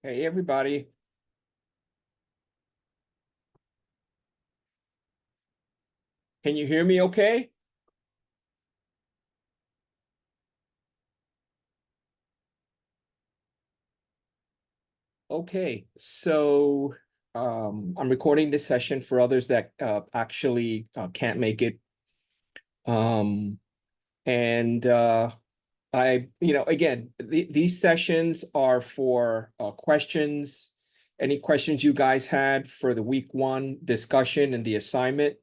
Hey, everybody. Can you hear me okay? Okay, so I'm recording this session for others that actually can't make it. Um, and again, these sessions are for questions, any questions you guys had for the week one discussion and the assignment.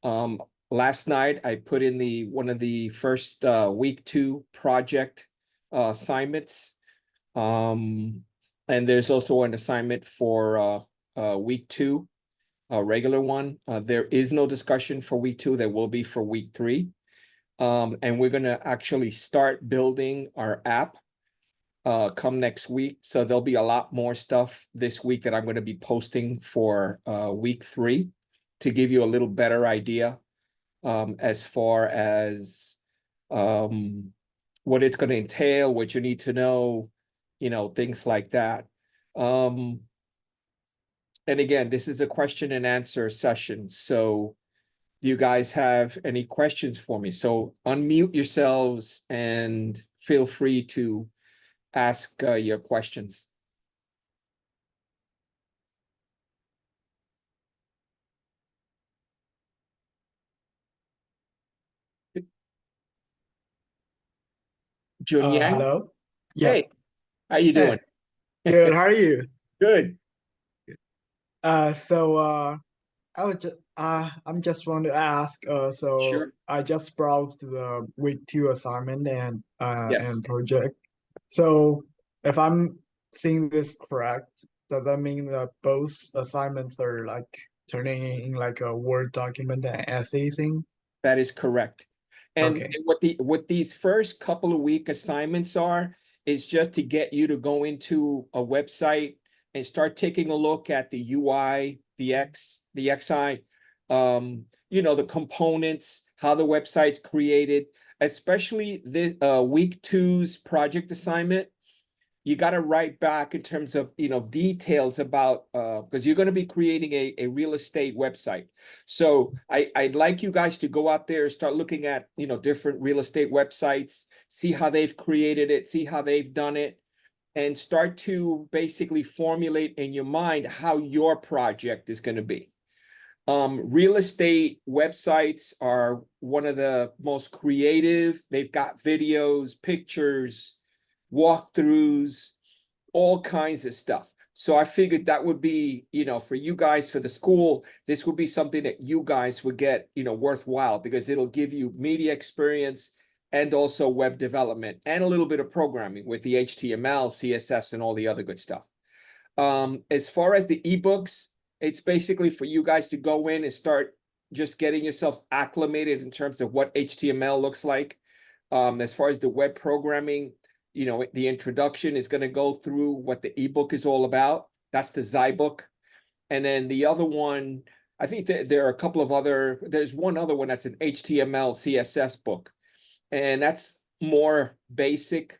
Um, Last night I put in one of the first week two project assignments. And there's also an assignment for week two, a regular one. There is no discussion for week two. There will be for week three. And we're gonna actually start building our app come next week. So there'll be a lot more stuff this week that I'm going to be posting for week three to give you a little better idea as far as what it's going to entail, what you need to know, things like that. Um, and again, this is a question and answer session. So do you guys have any questions for me? So unmute yourselves and feel free to ask your questions. Jun Yang, Hello. Yep. hey, how you Hey, doing? good. How are you? Good. So I'm just want to ask. So Sure. I just browsed the week two assignment and Yes, project. So if I'm seeing this correct, does that mean that both assignments are like turning in like a Word document and essay thing? that is correct. And Okay. what these first couple of week assignments are is just to get you to go into a website and start taking a look at the UI, the XI, the components, how the website's created, especially the week two's project assignment. You got to write back in terms of details about because you're going to be creating a real estate website. So I'd like you guys to go out there and start looking at different real estate websites, see how they've created it, see how they've done it, and start to basically formulate in your mind how your project is going to be. Real estate websites are one of the most creative. They've got videos, pictures, walkthroughs, all kinds of stuff. So I figured that would be, for you guys, for the school, this would be something that you guys would get, worthwhile because it'll give you media experience and also web development and a little bit of programming with the HTML, CSS, and all the other good stuff. As far as the ebooks, it's basically for you guys to go in and start just getting yourselves acclimated in terms of what HTML looks like. As far as the web programming, the introduction is going to go through what the ebook is all about. That's the Zybook. And then the other one, I think there are a couple of there's one other one that's an HTML, CSS book. And that's more basic,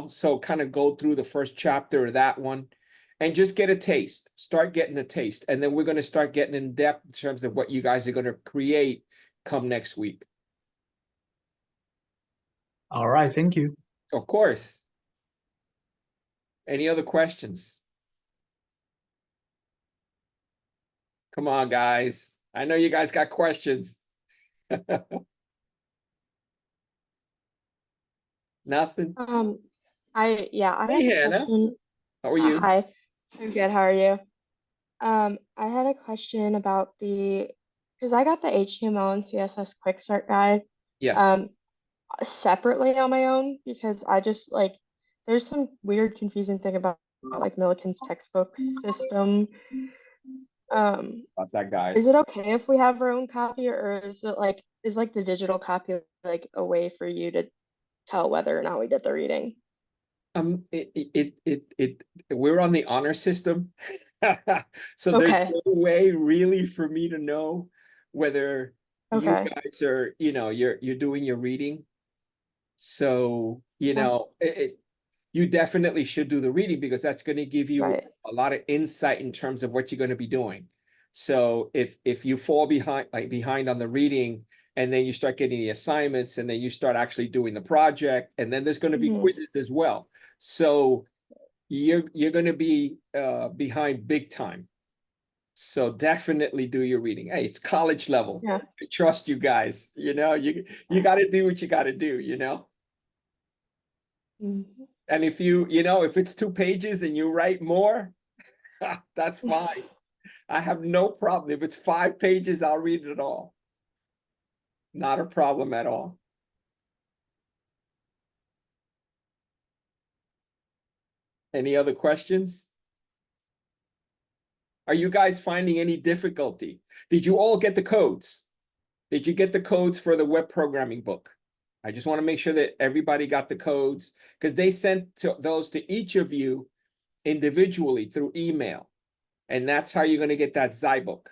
so kind of go through the first chapter of that one and just get a taste, start getting a taste. And then we're going to start getting in depth in terms of what you guys are going to create come next week. All right. Thank you. Of course. Any other questions? Come on, guys. I know you guys got questions. Nothing. Um, I Hey, had a Hannah. question. How are you? Hi, I'm good. How are you? I had a question about because I got the HTML and CSS quick start guide, Yes, um, separately on my own because I just like there's some weird confusing thing about like Millikin's textbook system. Um, about that, is it guys. okay if we have our own copy, or is like the digital copy like a way for you to tell whether or not we did the reading? We're on the honor system. So there's Okay, no way really for me to know whether you okay. guys are, you're doing your reading. So, Okay. you definitely should do the reading because that's going to give you Right. a lot of insight in terms of what you're going to be doing. So if you fall behind on the reading, and then you start getting the assignments, and then you start actually doing the project, and then there's going to be Mhm. quizzes as well. So you're going to be behind big time. So definitely do your reading. Hey, it's college level. Yeah. I trust you guys. You know, you got to do what you got to do, you know? Mhm. And if if it's 2 pages and you write more, that's fine. I have no problem. If it's 5 pages, I'll read it all. Not a problem at all. Any other questions? Are you guys finding any difficulty? Did you all get the codes? Did you get the codes for the web programming book? I just want to make sure that everybody got the codes because they sent those to each of you individually through email. And that's how you're going to get that book.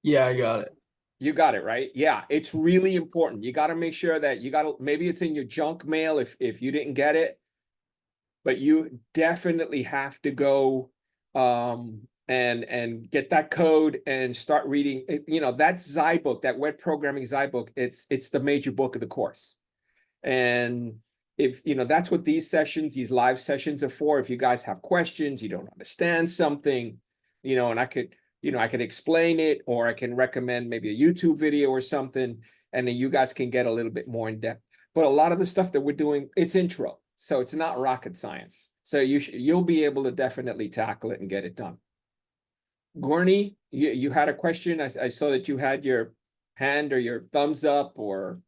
Yeah, I got it. You got it, right? Yeah, it's really important. You got to make sure that maybe it's in your junk mail if you didn't get it, but you definitely have to go and get that code and start reading. That book, that web programming book, it's the major book of the course. And if that's what these live sessions are for. If you guys have questions, you don't understand something, and I could explain it, or I can recommend maybe a YouTube video or something, and then you guys can get a little bit more in depth. But a lot of the stuff that we're doing, it's intro, so it's not rocket science. So you'll be able to definitely tackle it and get it done. Gorney, you had a question. I saw that you had your hand or your thumbs up, or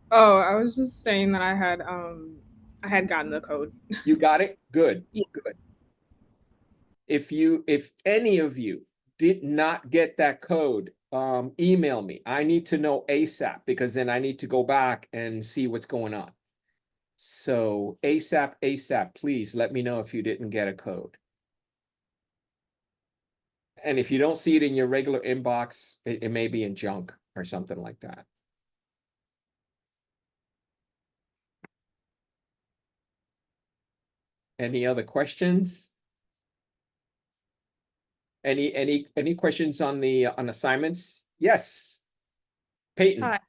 Oh, I was just saying that I had gotten the code. you got it? Good. Yeah. Good. If any of you did not get that code, email me. I need to know ASAP because then I need to go back and see what's going on. So ASAP, please let me know if you didn't get a code. And if you don't see it in your regular inbox, it may be in junk or something like that. Any other questions? Any questions on assignments? Yes. Peyton. Hi.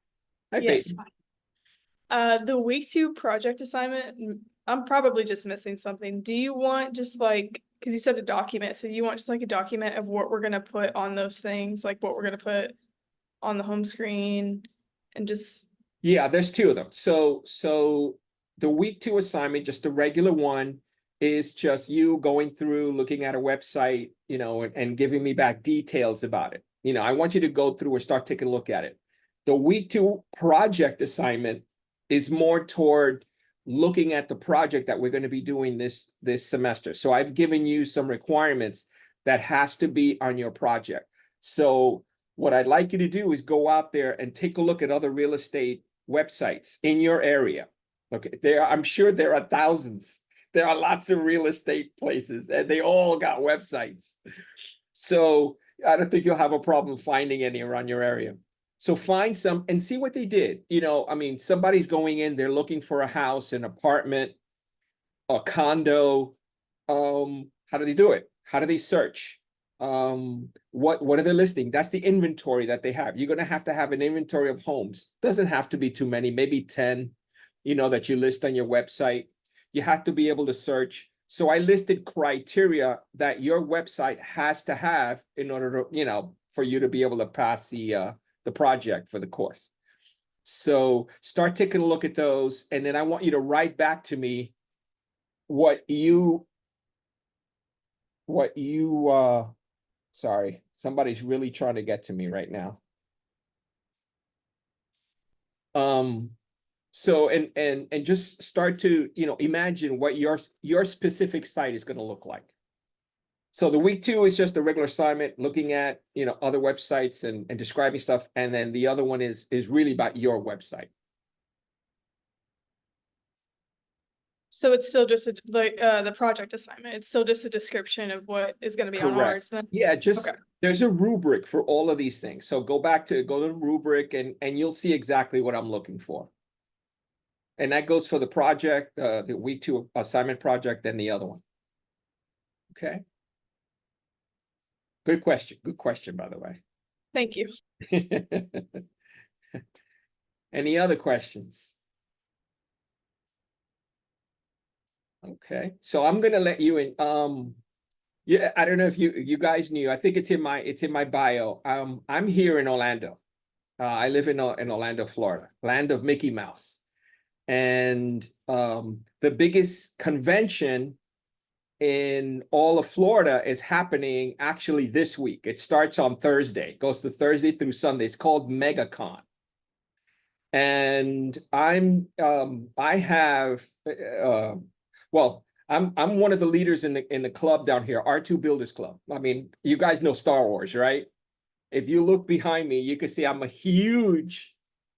Hi, Yes. Peyton. The week 2 project assignment, I'm probably just missing something. Do you want just like, because you said a document, so you want just like a document of what we're gonna put on those things, like what we're gonna put on the home screen and just, Yeah, there's 2 of them. So the week 2 assignment, just a regular one, is just you going through, looking at a website, and giving me back details about it. I want you to go through or start taking a look at it. The week 2 project assignment is more toward looking at the project that we're going to be doing this semester. So I've given you some requirements that has to be on your project. So what I'd like you to do is go out there and take a look at other real estate websites in your area. Okay, I'm sure there are thousands. There are lots of real estate places, and they all got websites. So I don't think you'll have a problem finding any around your area. So find some and see what they did. Somebody's going in, they're looking for a house, an apartment, a condo. How do they do it? How do they search? What are they listing? That's the inventory that they have. You're going to have an inventory of homes. Doesn't have to be too many, maybe 10, that you list on your website. You have to be able to search. So I listed criteria that your website has to have in order to, for you to be able to pass the project for the course. So start taking a look at those, and then I want you to write back to me what you sorry, somebody's really trying to get to me right now. So and just start to imagine what your specific site is going to look like. So the week 2 is just a regular assignment, looking at other websites and describing stuff, and then the other one is really about your website. so it's still just the project assignment. It's still just a description of what is gonna be on Correct. ours then. Yeah, just Okay. there's a rubric for all of these things. So go to the rubric and you'll see exactly what I'm looking for. And that goes for the project, the week 2 assignment project and the other one. Okay. Good question, by the way. Thank you. Any other questions? Okay, so I'm gonna let you in. Yeah, I don't know if you guys knew. I think it's in my bio. I'm here in Orlando. I live in Orlando, Florida, land of Mickey Mouse. And the biggest convention in all of Florida is happening actually this week. It starts on Thursday, goes to Thursday through Sunday. It's called MegaCon. And I have well, I'm one of the leaders in the club down here, R2 Builders Club. I mean, you guys know Star Wars, right? If you look behind me, you can see I'm a huge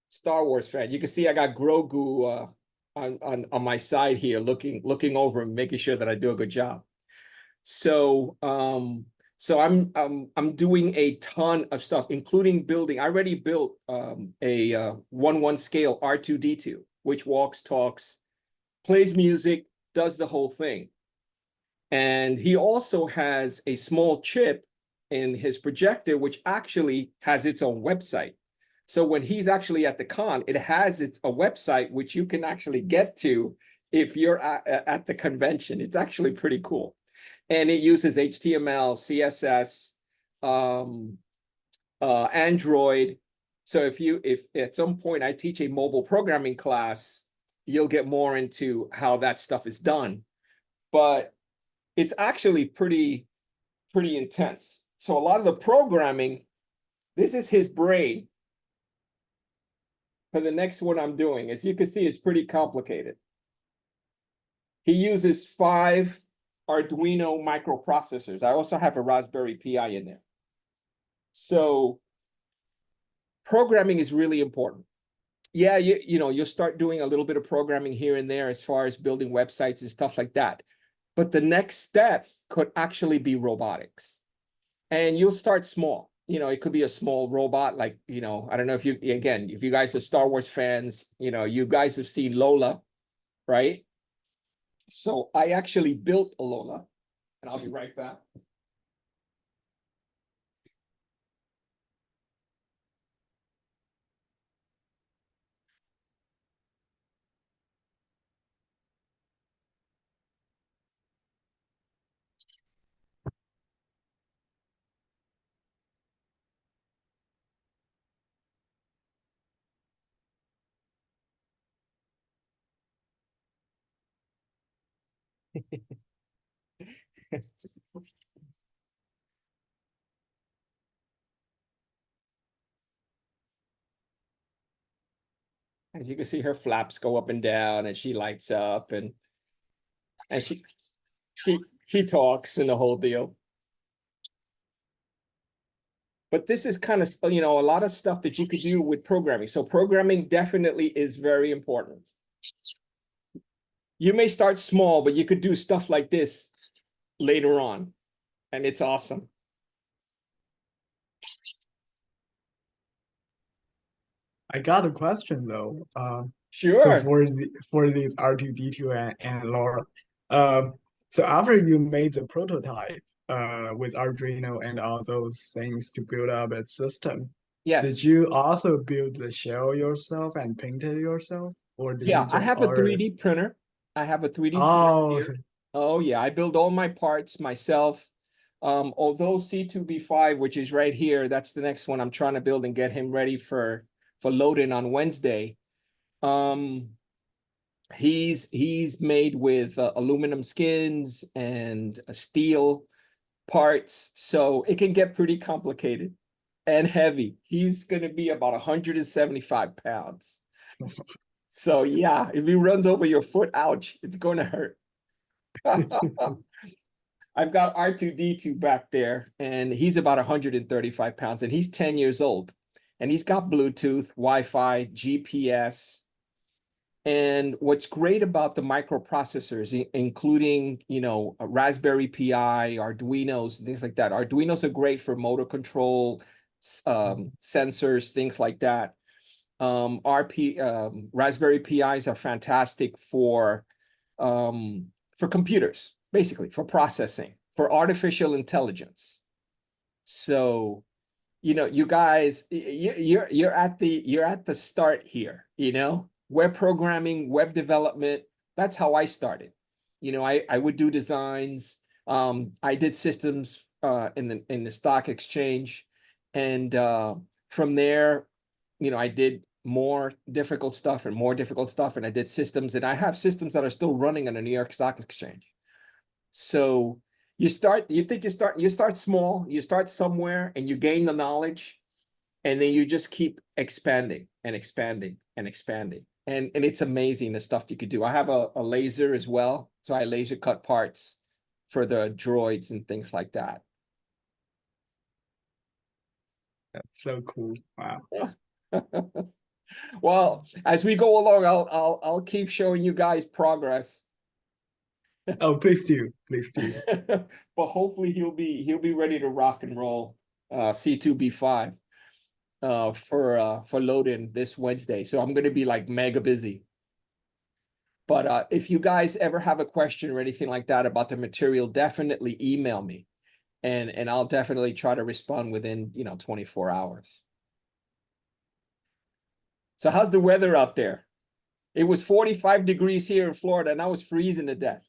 Star Wars fan. You can see I got Grogu on my side here, looking over and making sure that I do a good job. So I'm doing a ton of stuff, including building. I already built a 1/1 scale R2D2, which walks, talks, plays music, does the whole thing. And he also has a small chip in his projector, which actually has its own website. So when he's actually at the con, it has a website which you can actually get to if you're at the convention. It's actually pretty cool. And it uses HTML, CSS, Android. So if at some point I teach a mobile programming class, you'll get more into how that stuff is done. But it's actually pretty intense. So a lot of the programming, this is his brain for the next one I'm doing. As you can see, it's pretty complicated. He uses 5 Arduino microprocessors. I also have a Raspberry Pi in there. So programming is really important. Yeah, you know, you'll start doing a little bit of programming here and there as far as building websites and stuff like that. But the next step could actually be robotics. And you'll start small. You know, it could be a small robot, like, you know, I don't know if if you guys are Star Wars fans, you know, you guys have seen Lola, right? So I actually built a Lola, and I'll be right back. As you can see, her flaps go up and down, and she lights up, and she talks and the whole deal. But this is kind of, you know, a lot of stuff that you could do with programming. So programming definitely is very important. You may start small, but you could do stuff like this later on, and it's awesome. I got a question though. So Sure. for the R2D2 and Laura, so after you made the prototype with Arduino and all those things to build up its system, Yes. did you also build the shell yourself and paint it yourself, or did Yeah, you I just have a order? 3D printer. I have a 3D printer Oh, here. Oh yeah, I build all my parts myself. Although C2B5, which is right here, that's the next one I'm trying to build and get him ready for loading on Wednesday. He's made with aluminum skins and steel parts, so it can get pretty complicated and heavy. He's going to be about 175 pounds. So yeah, if he runs over your foot, ouch, it's going to hurt. I've got R2D2 back there, and he's about 135 pounds, and he's 10 years old. And he's got Bluetooth, Wi-Fi, GPS. And what's great about the microprocessors, including, you know, a Raspberry Pi, Arduinos, and things like that. Arduinos are great for motor control, sensors, things like that. Raspberry Pis are fantastic for computers, basically for processing, for artificial intelligence. So, you know, you guys, you're at the start here, you know, web programming, web development. That's how I started. You know, I would do designs. I did systems in the stock exchange, and from there, you know, I did more difficult stuff and more difficult stuff, and I did systems, and I have systems that are still running on the New York Stock Exchange. So you start small, you start somewhere, and you gain the knowledge, and then you just keep expanding and expanding and expanding. And it's amazing the stuff you could do. I have a laser as well, so I laser cut parts for the droids and things like that. That's so cool. Wow. Well, as we go along, I'll keep showing you guys progress. Oh, please do. Please do. But hopefully he'll be ready to rock and roll C2B5 for load-in this Wednesday. So I'm gonna be like mega busy. But if you guys ever have a question or anything like that about the material, definitely email me, and I'll definitely try to respond within 24 hours. So how's the weather out there? It was 45 degrees here in Florida, and I was freezing to death.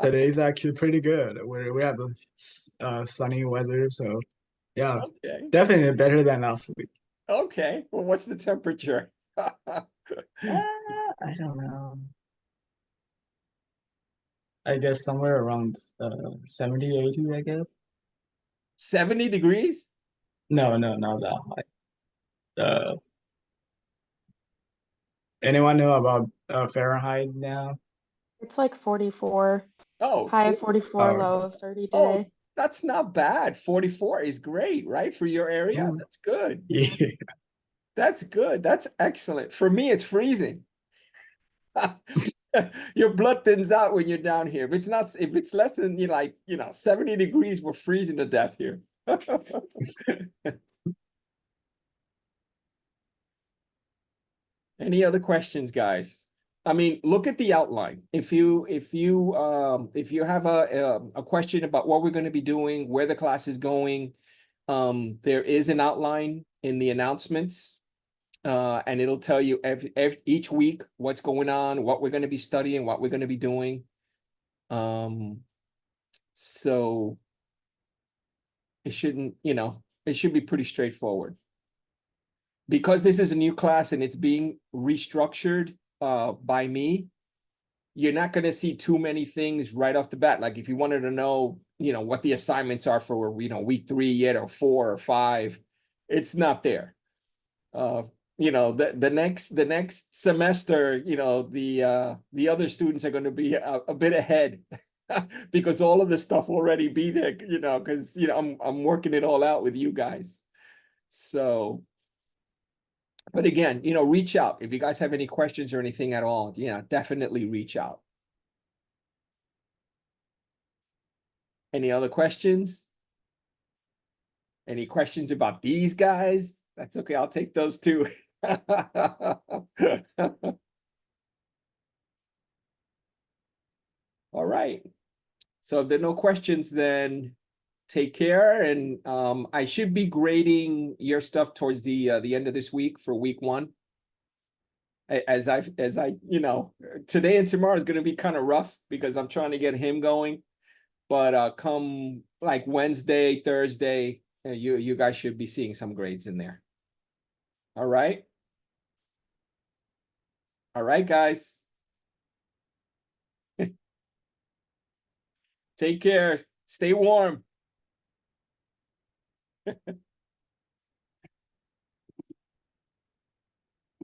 Today's actually pretty good. We have sunny weather, so yeah, Okay. definitely better than last week. Okay. Well, what's the temperature? I don't know. I guess somewhere around 70, 80, I guess. 70 degrees? No, not that high. Anyone know about Fahrenheit now? It's like 44, Oh, high of 44, Oh, low of 30 oh, today. that's not bad. 44 is great, right? For your area. Mm. That's good. yeah. That's good. That's excellent. For me, it's freezing. Your blood thins out when you're down here. If it's less than 70 degrees, we're freezing to death here. Any other questions, guys? I mean, look at the outline. If you have a question about what we're going to be doing, where the class is going, there is an outline in the announcements, and it'll tell you each week what's going on, what we're going to be studying, what we're going to be doing. So it shouldn't, it should be pretty straightforward. Because this is a new class and it's being restructured by me, you're not going to see too many things right off the bat. Like if you wanted to know, what the assignments are for, week 3 yet, or 4 or 5, it's not there. The next semester, the other students are going to be a bit ahead because all of the stuff will already be there, because I'm working it all out with you guys. So, but again, reach out if you guys have any questions or anything at all. Definitely reach out. Any other questions? Any questions about these guys? That's okay. I'll take those too. All right. So if there are no questions, then take care. And I should be grading your stuff towards the end of this week for week 1. As I today and tomorrow is going to be kind of rough because I'm trying to get him going. But come like Wednesday, Thursday, you guys should be seeing some grades in there. All right. All right, guys. Take care. Stay warm.